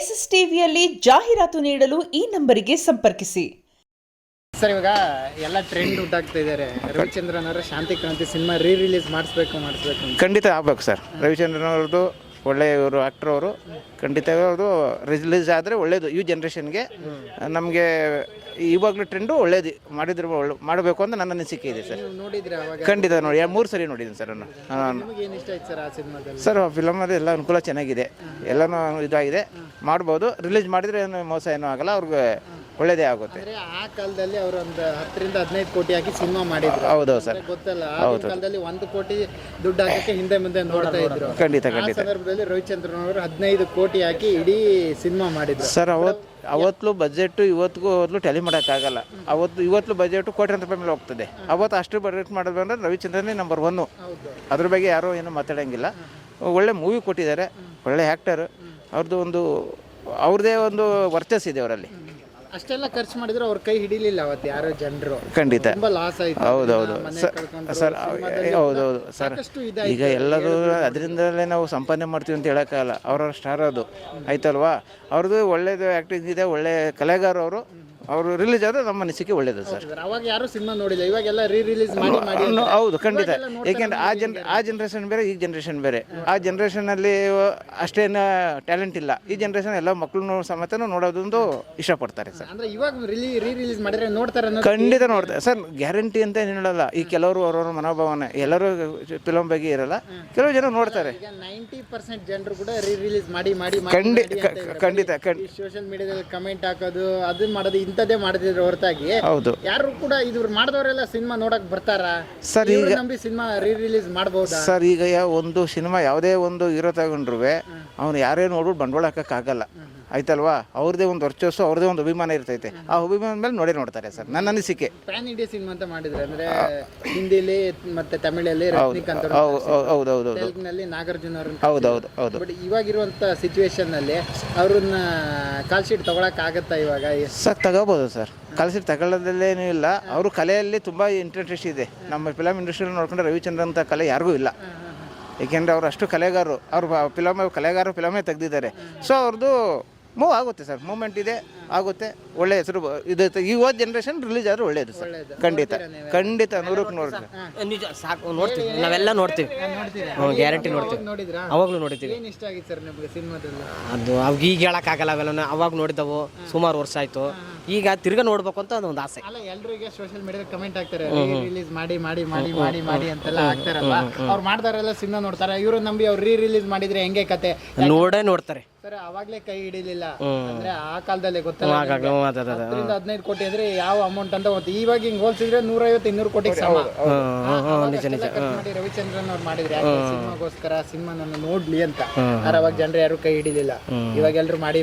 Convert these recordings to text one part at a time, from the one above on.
S S ಟಿವಿಯಲ್ಲಿ ಜಾಹೀರಾತು ನೀಡಲು ಈ ನಂಬರಿಗೆ ಸಂಪರ್ಕಿಸಿ. ಸರ್, ಇವಾಗ ಎಲ್ಲ ಟ್ರೆಂಡ್ ಉಂಟಾಗ್ತಾ ಇದ್ದಾರೆ. ರವಿಚಂದ್ರನ್ ಅವರ ಶಾಂತಿ ಕ್ರಾಂತಿ ಸಿನಿಮಾ ರಿಲೀಸ್ ಮಾಡಿಸ್ಬೇಕು ಖಂಡಿತ ಆಗ್ಬೇಕು ಸರ್. ರವಿಚಂದ್ರನ್ ಅವ್ರದ್ದು ಒಳ್ಳೆಯವರು ಆ್ಯಕ್ಟ್ರ್ ಅವರು. ಖಂಡಿತ ಅವರು ರಿಲೀಸ್ ಆದರೆ ಒಳ್ಳೆಯದು ಈ ಜನ್ರೇಷನ್ಗೆ. ನಮಗೆ ಇವಾಗಲೂ ಟ್ರೆಂಡು ಒಳ್ಳೇದು ಮಾಡಿದ್ರೆ ಮಾಡಬೇಕು ಅಂತ ನನ್ನ ಅನಿಸಿಕೆ ಇದೆ ಸರ್. ನೋಡಿದ್ರೆ ಖಂಡಿತ ನೋಡಿ 3 ಸರಿ ನೋಡಿದ್ದೀನಿ ಸರ್ ನಾನು. ಏನು ಇಷ್ಟ ಆಯ್ತು ಸರ್ ಆ ಸಿನಿಮಾದಲ್ಲಿ? ಸರ್, ಆ ಫಿಲಮಲ್ಲಿ ಎಲ್ಲ ಅನುಕೂಲ ಚೆನ್ನಾಗಿದೆ, ಎಲ್ಲನೂ ಇದಾಗಿದೆ, ಮಾಡ್ಬೋದು. ರಿಲೀಸ್ ಮಾಡಿದರೆ ಏನು ಮೋಸ ಏನೂ ಆಗಲ್ಲ, ಅವ್ರಿಗೆ ಒಳ್ಳೇದೇ ಆಗುತ್ತೆ. ಆ ಕಾಲದಲ್ಲಿ ಅವರು ಒಂದು 10 ರಿಂದ 15 ಕೋಟಿ ಹಾಕಿ ಸಿನಿಮಾ ಮಾಡಿದ್ರು. ಹೌದು ಸರ್, ಗೊತ್ತಲ್ಲ, ಆ ಕಾಲದಲ್ಲಿ 1 ಕೋಟಿ ದುಡ್ಡು ಹಾಕಕ್ಕೆ ಹಿಂದೆ ಮುಂದೆ ನೋಡ್ತಾ ಇದ್ರು. ಖಂಡಿತ ಆ ಸಂದರ್ಭದಲ್ಲಿ ರವಿಚಂದ್ರನ್ ಅವರು 15 ಕೋಟಿ ಹಾಕಿ ಇಡೀ ಸಿನಿಮಾ ಮಾಡಿದ್ರು ಸರ್. ಅವತ್ತು ಬಜೆಟ್ ಇವತ್ತಿಗೂ ಟ್ಯಾಲಿ ಮಾಡೋಕ್ಕಾಗಲ್ಲ. ಇವತ್ತು ಬಜೆಟ್ ಕೋಟ್ಯಾಂತರ ರೂಪಾಯಿ ಮೇಲೆ ಹೋಗ್ತದೆ. ಅವತ್ತು ಅಷ್ಟು ಬಜೆಟ್ ಮಾಡೋದು ಬಂದರೆ ರವಿಚಂದ್ರನೇ ನಂಬರ್ 1. ಅದ್ರ ಬಗ್ಗೆ ಯಾರೂ ಏನೂ ಮಾತಾಡೋಂಗಿಲ್ಲ. ಒಳ್ಳೆ ಮೂವಿ ಕೊಟ್ಟಿದ್ದಾರೆ, ಒಳ್ಳೆ ಆ್ಯಕ್ಟರ್. ಅವ್ರದ್ದೇ ಒಂದು ವರ್ಚಸ್ ಇದೆ ಅವರಲ್ಲಿ. ಅಷ್ಟೆಲ್ಲ ಖರ್ಚು ಮಾಡಿದ್ರು ಅವ್ರ ಕೈ ಹಿಡಿಲಿಲ್ಲ ಅವತ್ತು ಯಾರೋ ಜನರು. ಖಂಡಿತ ತುಂಬಾ ಲಾಸ್ ಆಯ್ತು. ಹೌದೌದು ಸರ್, ಹೌದೌದು ಸರ್. ಈಗ ಎಲ್ಲರೂ ಅದರಿಂದಲೇ ನಾವು ಸಂಪಾದನೆ ಮಾಡ್ತೀವಿ ಅಂತ ಹೇಳೋಕ್ಕಾಗಲ್ಲ. ಅವ್ರವ್ರ ಸ್ಟಾರ್ ಅದು ಆಯ್ತಲ್ವಾ. ಅವ್ರದ್ದು ಒಳ್ಳೇದು ಆ್ಯಕ್ಟಿಂಗ್ ಇದೆ, ಒಳ್ಳೆ ಕಲೆಗಾರ ಅವರು ರಿಲೀಸ್ ಆದರೆ ನಮ್ಮ ಅನಿಸಿಕೆ ಒಳ್ಳೇದು ಸರ್. ಅವಾಗ ಯಾರು ಸಿನಿಮಾ ನೋಡಿಲ್ಲ, ಇವಾಗೆಲ್ಲ ರಿಲೀಸ್ ಮಾಡಿ ಹೌದು ಖಂಡಿತ. ಏಕೆಂದರೆ ಆ ಜನ್ರೇಷನ್ ಬೇರೆ, ಈ ಜನ್ರೇಷನ್ ಬೇರೆ. ಆ ಜನ್ರೇಷನಲ್ಲಿ ಅಷ್ಟೇನು ಟ್ಯಾಲೆಂಟ್ ಇಲ್ಲ. ಈ ಜನ್ರೇಷನ್ ಎಲ್ಲ ಮಕ್ಕಳು ಸಮೇತ ನೋಡೋದೊಂದು ಇಷ್ಟಪಡ್ತಾರೆ ಸರ್. ಅಂದ್ರೆ ಇವಾಗ ರಿಲೀಸ್ ಮಾಡಿದ್ರೆ ನೋಡ್ತಾರೆ, ಖಂಡಿತ ನೋಡ್ತಾರೆ ಸರ್. ಗ್ಯಾರಂಟಿ ಅಂತ ಹೇಳಲ್ಲ. ಈ ಕೆಲವರು ಅವ್ರವ್ರ ಮನೋಭಾವನೆ, ಎಲ್ಲರೂ ಫಿಲಮ್ ಬಗ್ಗೆ ಇರಲ್ಲ, ಕೆಲವು ಜನ ನೋಡ್ತಾರೆ. 90% ಜನರು ಕೂಡ ರಿಲೀಸ್ ಮಾಡಿ ಖಂಡಿತ ಸೋಷಿಯಲ್ ಮೀಡಿಯಾದಲ್ಲಿ ಕಮೆಂಟ್ ಹಾಕೋದು, ಅದು ಮಾಡೋದು, ಇಂಥದ್ದೇ ಮಾಡ್ತಿದ್ರು ಹೊರತಾಗಿ ಹೌದು ಯಾರು ಕೂಡ ಇದ್ರ ಮಾಡಿದವರೆಲ್ಲ ಸಿನಿಮಾ ನೋಡಕ್ ಬರ್ತಾರ ಸರ್. ಈಗ ನಂಬಿ ಸಿನಿಮಾ ರಿಲೀಸ್ ಮಾಡಬಹುದಾ ಸರ್? ಈಗ ಒಂದು ಸಿನಿಮಾ ಯಾವುದೇ ಒಂದು ಹೀರೋ ತಗೊಂಡ್ರು ಅವ್ನು ಯಾರೇ ನೋಡ್ಬಿಟ್ಟು ಬಂಡವಾಳ ಹಾಕಕ್ಕಾಗಲ್ಲ ಆಯ್ತಲ್ವಾ. ಅವ್ರದೇ ಒಂದು ವರ್ಚಸ್ಸು, ಅವ್ರದೇ ಒಂದು ಅಭಿಮಾನ ಇರ್ತೈತೆ. ಆ ಅಭಿಮಾನ ಮೇಲೆ ನೋಡ್ತಾರೆ ಸರ್, ನನ್ನ ಅನಿಸಿಕೆ. ಪ್ಯಾನ್ ಇಂಡಿಯಾ ಸಿನಿಮಾ ಅಂತ ಮಾಡಿದ್ರೆ ಅಂದ್ರೆ ಹಿಂದಿಲಿ ಮತ್ತೆ ತಮಿಳಲ್ಲಿ ರಜನಿಕಾಂತ್, ಹೌದೌದು, ತೆಲುಗಿನಲ್ಲಿ ನಾಗಾರ್ಜುನ ಅವರು. ಹೌದು. ಬಟ್ ಇವಾಗಿರುವಂತ ಸಿಚುವೇಶನ್ ನಲ್ಲಿ ಅವ್ರನ್ನ ಕಾಲ್ ಶೀಟ್ ತಗೊಳಕ್ ಆಗತ್ತಾ ಇವಾಗ? ಸರ್, ತಗೋಬೋದು ಸರ್. ಕಾಲ್ ಶೀಟ್ ತಗೊಳ್ಳೋದಲ್ಲೇನೂ ಇಲ್ಲ. ಅವರು ಕಲೆಯಲ್ಲಿ ತುಂಬ ಇಂಟ್ರೆಸ್ಟ್ ಇದೆ. ನಮ್ಮ ಫಿಲಮ್ ಇಂಡಸ್ಟ್ರಿಯಲ್ಲಿ ನೋಡ್ಕೊಂಡ್ರೆ ರವಿಚಂದ್ರನ್ ಅಂತ ಕಲೆ ಯಾರಿಗೂ ಇಲ್ಲ. ಏಕೆಂದರೆ ಅವರು ಅಷ್ಟು ಕಲೆಗಾರರು. ಅವರು ಫಿಲಮೇ ತೆಗೆದಿದ್ದಾರೆ. ಸೊ ಅವ್ರದ್ದು ಮೂವ್ ಆಗುತ್ತೆ ಸರ್, ಮೂವ್ಮೆಂಟ್ ಇದೆ, ಆಗುತ್ತೆ. ಒಳ್ಳೆ ಹೆಸರು ಇದು. ಈ ಜನ್ರೇಷನ್ ರಿಲೀಸ್ ಆದ್ರೆ ಒಳ್ಳೇದು ಸರ್. ಖಂಡಿತ 100% ನಿಜ. ಸಾಕು, ನೋಡ್ತೀವಿ, ನಾವೆಲ್ಲ ನೋಡ್ತೀವಿ, ಗ್ಯಾರಂಟಿ ನೋಡ್ತೀವಿ. ಅವಾಗಲೂ ನೋಡ್ತೀವಿ. ಇಷ್ಟ ಆಗಿತ್ತು ಸರ್ ನಿಮಗೆ ಸಿನಿಮಾದಲ್ಲಿ? ಅದು ಅವಾಗ ಈಗ ಹೇಳಕ್ಕಾಗಲ್ಲ, ಅವೆಲ್ಲ ಅವಾಗ ನೋಡಿದ್ದವು ಸುಮಾರು ವರ್ಷ ಆಯ್ತು. ಈಗ ತಿರ್ಗಾ ನೋಡ್ಬೇಕು ಅಂತ ಅದೊಂದು ಆಸೆ. ಅಲ್ಲ, ಎಲ್ರಿಗೆ ಸೋಷಿಯಲ್ ಮೀಡಿಯಾದಲ್ಲಿ ಕಮೆಂಟ್ ಆಗ್ತಾರೆ, ರಿಲೀಸ್ ಮಾಡಿ ಅಂತೆಲ್ಲ ಆಗ್ತಾರಲ್ಲ. ಅವ್ರು ಮಾಡ್ತಾರಲ್ಲ ಸಿನಿಮಾ ನೋಡ್ತಾರೆ, ಇವರು ನಂಬಿ ಅವ್ರು ರಿಲೀಸ್ ಮಾಡಿದ್ರೆ ಹೆಂಗೆ ಕತೆ ನೋಡ್ತಾರೆ ಸರ್. ಅವಾಗ್ಲೇ ಕೈ ಹಿಡಿಲಿಲ್ಲ ಅಂದ್ರೆ ಆ ಕಾಲದಲ್ಲಿ ಗೊತ್ತಲ್ಲ, 15 ಕೋಟಿ ಅಂದ್ರೆ ಯಾವ ಅಮೌಂಟ್ ಅಂತ ಗೊತ್ತು. ಇವಾಗ ಹಿಂಗ್ ಹೋಲ್ಸಿದ್ರೆ 150-200 ಕೋಟಿಗೆ ಸಮ. ರವಿಚಂದ್ರನ್ ಅವ್ರು ಮಾಡಿದ್ರೆ ಸಿನಿಮಾಗೋಸ್ಕರ ಸಿನಿಮಾ ನಾನು ನೋಡ್ಲಿ ಅಂತ. ಅವಾಗ ಜನರು ಯಾರು ಕೈ ಹಿಡಿಲಿಲ್ಲ. ಇವಾಗ ಎಲ್ರು ಮಾಡಿ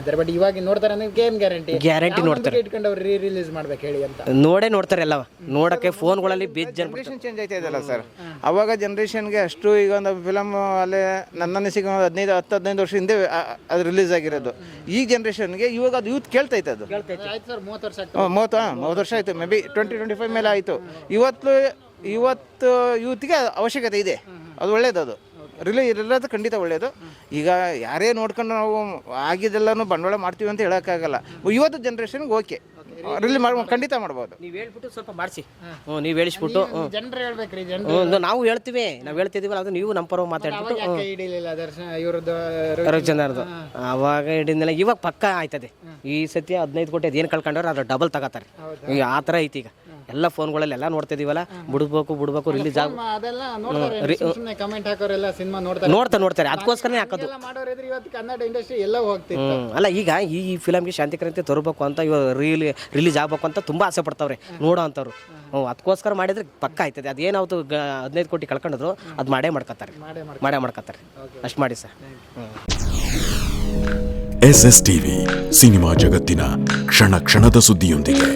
ಅಂತಾರೆ. ಬಟ್ ಇವಾಗ ನೋಡ್ತಾರೆ ಅನ್ನೋದಕ್ಕೆ ಏನ್ ಗ್ಯಾರಂಟಿ ನೋಡ್ತಾರೆ ಇಟ್ಕೊಂಡು ಅವ್ರು ರಿಲೀಸ್ ಮಾಡ್ಬೇಕು ಹೇಳಿ ಅಂತ ನೋಡ್ತಾರೆ ಎಲ್ಲ. ನೋಡಕ್ಕೆ ಫೋನ್ಗಳಲ್ಲಿ ಜನರೇಷನ್ ಚೇಂಜ್ ಆಯ್ತಾ ಇದೆಯಲ್ಲ ಸರ್. ಅವಾಗ ಜನರೇಷನ್ಗೆ ಅಷ್ಟು ಈಗ ಒಂದು ಫಿಲಮ್ ಅಲ್ಲೇ ನನ್ನ ಅನಿಸಿಕೆ 10-15 ವರ್ಷ ಹಿಂದೆ ಅದು ರಿಲೀಸ್ ಆಗಿರೋದು. ಈ ಜನ್ರೇಷನ್ಗೆ ಇವಾಗ ಅದು ಯೂತ್ ಕೇಳ್ತೈತೆ. ಅದು 30 ವರ್ಷ ಆಯಿತು, ಮೇ ಬಿ 20-25 ಮೇಲೆ ಆಯಿತು. ಇವತ್ತು ಯೂತ್ಗೆ ಅವಶ್ಯಕತೆ ಇದೆ. ಅದು ಒಳ್ಳೇದು. ಅದು ಇರೋದು ಖಂಡಿತ ಒಳ್ಳೆಯದು. ಈಗ ಯಾರೇ ನೋಡ್ಕೊಂಡು ನಾವು ಆಗಿದ್ದೆಲ್ಲನೂ ಬಂಡವಾಳ ಮಾಡ್ತೀವಿ ಅಂತ ಹೇಳೋಕ್ಕಾಗಲ್ಲ. ಇವತ್ತು ಜನ್ರೇಷನ್ಗೆ ಓಕೆ ರಿಲೀಸ್ ಖಂಡಿತ ಮಾಡ್ಬೋದು. ನೀವು ಹೇಳ್ಬಿಟ್ಟು ಸ್ವಲ್ಪ ಮಾಡಿಸಿ, ನೀವು ಹೇಳಿಸ್ಬಿಟ್ಟು ಜನರು ಹೇಳ್ಬೇಕ್ರಿ. ನಾವು ಹೇಳ್ತಿದ್ದೀವಲ್ಲ, ಅದು ನೀವು ನಮ್ಮ ಪರವಾಗಿ ಮಾತಾಡ್ಬಿಟ್ಟು ರವಿಚಂದ್ರದು ಅವಾಗ ಹಿಡಿದ್ಮೇಲೆ ಇವಾಗ ಪಕ್ಕ ಆಯ್ತದೆ. ಈ ಸತಿ 15 ಕೋಟಿ ಅದೇನು ಕಳ್ಕೊಂಡ್ರೆ ಅದ್ರ ಡಬಲ್ ತಗೋತಾರೆ. ಈಗ ಆ ಥರ ಐತಿ. ಈಗ ಎಲ್ಲ ಫೋನ್ಗಳಲ್ಲಿ ಎಲ್ಲ ನೋಡ್ತಿದೀವಲ್ಲ, ಬಿಡ್ಬೇಕು ರಿಲೀಸ್ ನೋಡ್ತಾರೆ. ಅದಕ್ಕೋಸ್ಕರನೇ ಹಾಕೋದು. ಕನ್ನಡ ಇಂಡಸ್ಟ್ರಿ ಎಲ್ಲ ಹೋಗ್ತಿತ್ತು. ಅಲ್ಲ, ಈಗ ಈ ಫಿಲಮ್ಗೆ ಶಾಂತಿ ಕ್ರಾಂತಿ ತರಬೇಕು ಅಂತ ಇವಾಗ ರಿಲೀಸ್ ಆಗ್ಬೇಕು ಅಂತ ತುಂಬಾ ಆಸೆ ಪಡ್ತಾವ್ರೆ ನೋಡೋ ಅಂಥವ್ರು. ಅದಕ್ಕೋಸ್ಕರ ಮಾಡಿದ್ರೆ ಪಕ್ಕ ಆಯ್ತದೆ. ಅದೇನಾವತ್ತು 15 ಕೋಟಿ ಕಳ್ಕೊಂಡಿದ್ರು ಅದು ಮಾಡೇ ಮಾಡ್ಕೊತಾರೆ. ಅಷ್ಟು ಮಾಡಿ ಸರ್. SS ಟಿವಿ, ಸಿನಿಮಾ ಜಗತ್ತಿನ ಕ್ಷಣ ಕ್ಷಣದ ಸುದ್ದಿಯೊಂದಿಗೆ.